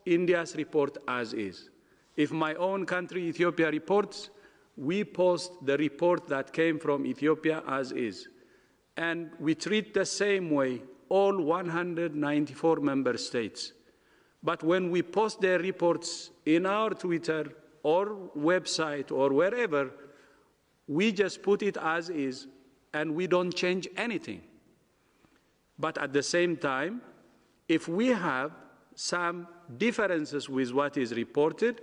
India's report as is. If my own country, Ethiopia, reports, we post the report that came from Ethiopia as is. And we treat the same way all 194 member states. But when we post their reports in our Twitter or website or wherever, we just put it as is and we don't change anything. But at the same time, if we have some differences with what is reported,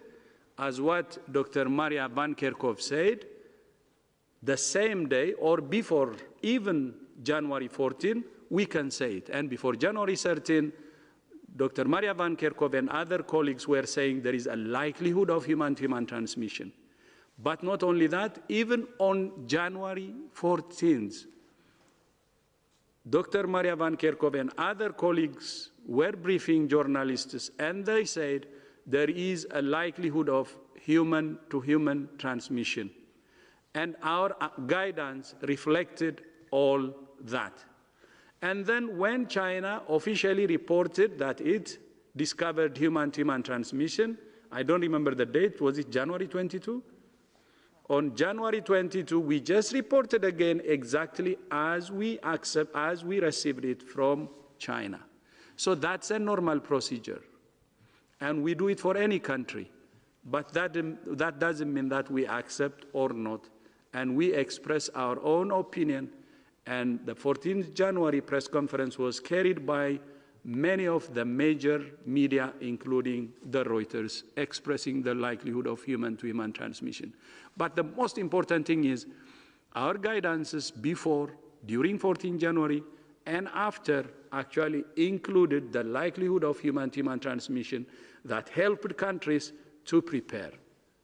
as what Dr. Maria Van Kerkhove said, the same day or before even January 14, we can say it. And before January 13, Dr. Maria Van Kerkhove and other colleagues were saying there is a likelihood of human-to-human transmission. But not only that, even on January 14th, Dr. Maria Van Kerkhove and other colleagues were briefing journalists, and they said there is a likelihood of human-to-human transmission. And our guidance reflected all that. And then when China officially reported that it discovered human-to-human transmission, I don't remember the date, was it January 22? On January 22, we just reported again exactly as we received it from China. So that's a normal procedure. And we do it for any country. But that doesn't mean that we accept or not. And we express our own opinion. And the 14th January press conference was carried by many of the major media, including the Reuters, expressing the likelihood of human-to-human transmission. But the most important thing is our guidances before, during 14 January, and after actually included the likelihood of human-to-human transmission that helped countries to prepare.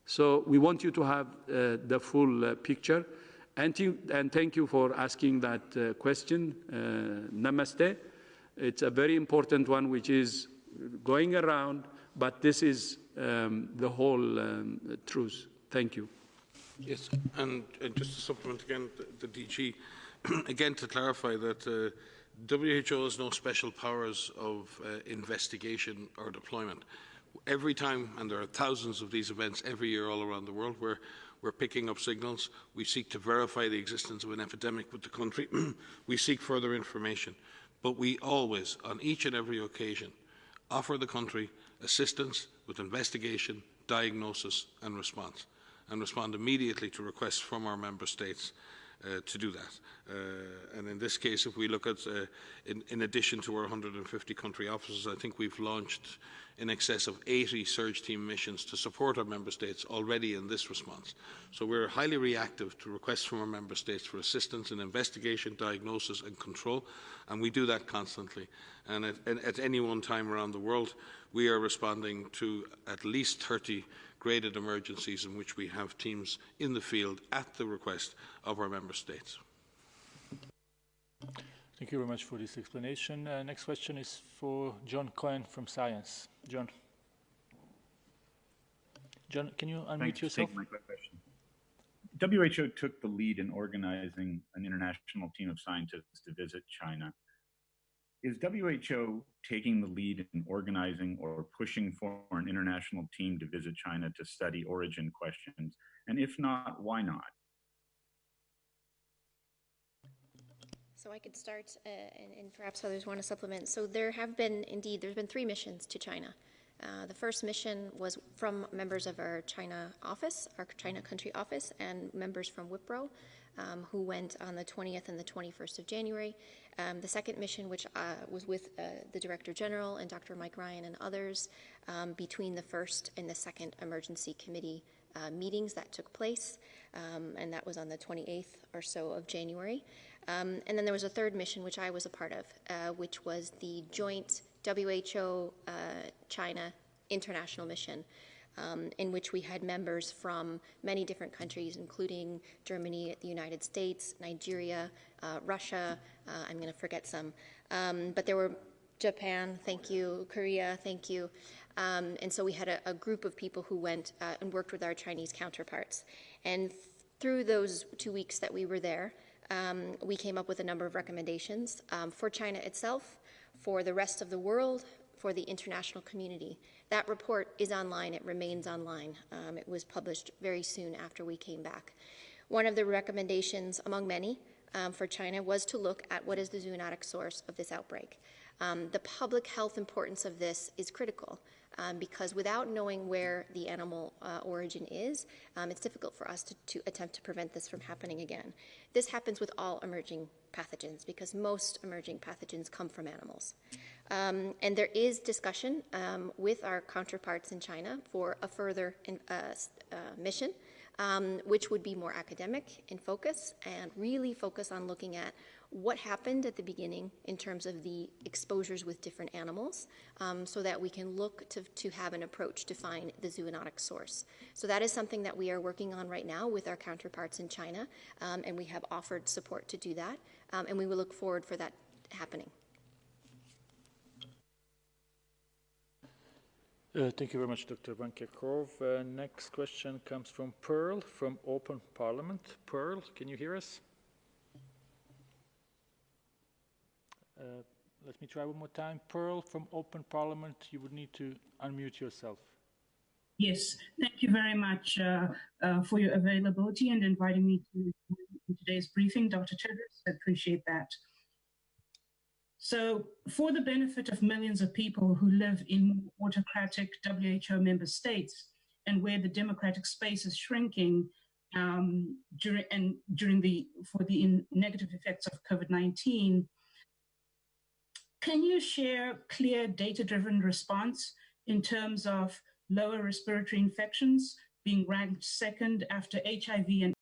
So we want you to have the full picture. And thank you for asking that question. Namaste. It's a very important one which is going around, but this is the whole truth. Thank you. Yes, and just to supplement again, the DG, again to clarify that WHO has no special powers of investigation or deployment. Every time, and there are thousands of these events every year all around the world, where we're picking up signals, we seek to verify the existence of an epidemic with the country, we seek further information. But we always, on each and every occasion, offer the country assistance with investigation, diagnosis and respond immediately to requests from our member states to do that. And in this case, if we look at, in addition to our 150 country offices, I think we've launched in excess of 80 surge team missions to support our member states already in this response. So we're highly reactive to requests from our member states for assistance in investigation, diagnosis and control, and we do that constantly. And at any one time around the world, we are responding to at least 30 graded emergencies in which we have teams in the field at the request of our member states. Thank you very much for this explanation. Next question is for John Cohen from Science. John, can you unmute yourself? Thanks for taking my question. WHO took the lead in organizing an international team of scientists to visit China. Is WHO taking the lead in organizing or pushing for an international team to visit China to study origin questions? And if not, why not? So I could start, and perhaps others want to supplement. So there have been, indeed, there's been 3 missions to China. The first mission was from members of our China office, our China country office, and members from WIPRO, who went on the 20th and the 21st of January. The second mission, which was with the Director General and Dr. Mike Ryan and others, between the first and the second emergency committee meetings that took place, and that was on the 28th or so of January. And then there was a third mission, which I was a part of, which was the joint WHO-China international mission, in which we had members from many different countries, including Germany, the United States, Nigeria, Russia, I'm going to forget some, but there were Japan, thank you, Korea, thank you. And so we had a group of people who went and worked with our Chinese counterparts. And through those 2 weeks that we were there, we came up with a number of recommendations for China itself, for the rest of the world, for the international community. That report is online. It remains online. It was published very soon after we came back. One of the recommendations, among many, for China was to look at what is the zoonotic source of this outbreak. The public health importance of this is critical because without knowing where the animal origin is, it's difficult for us to attempt to prevent this from happening again. This happens with all emerging pathogens because most emerging pathogens come from animals. And there is discussion with our counterparts in China for a further mission, which would be more academic in focus and really focus on looking at what happened at the beginning in terms of the exposures with different animals so that we can look to have an approach to find the zoonotic source. So that is something that we are working on right now with our counterparts in China, and we have offered support to do that, and we will look forward for that happening. Thank you very much, Dr. Van Kerkhove. Next question comes from Pearl from Open Parliament. Pearl, can you hear us? Let me try one more time. Pearl from Open Parliament, you would need to unmute yourself. Yes, thank you very much for your availability and inviting me to today's briefing, Dr. Tedros. I appreciate that. So, for the benefit of millions of people who live in autocratic WHO member states and where the democratic space is shrinking for the negative effects of COVID-19, can you share clear data-driven response in terms of lower respiratory infections being ranked second after HIV and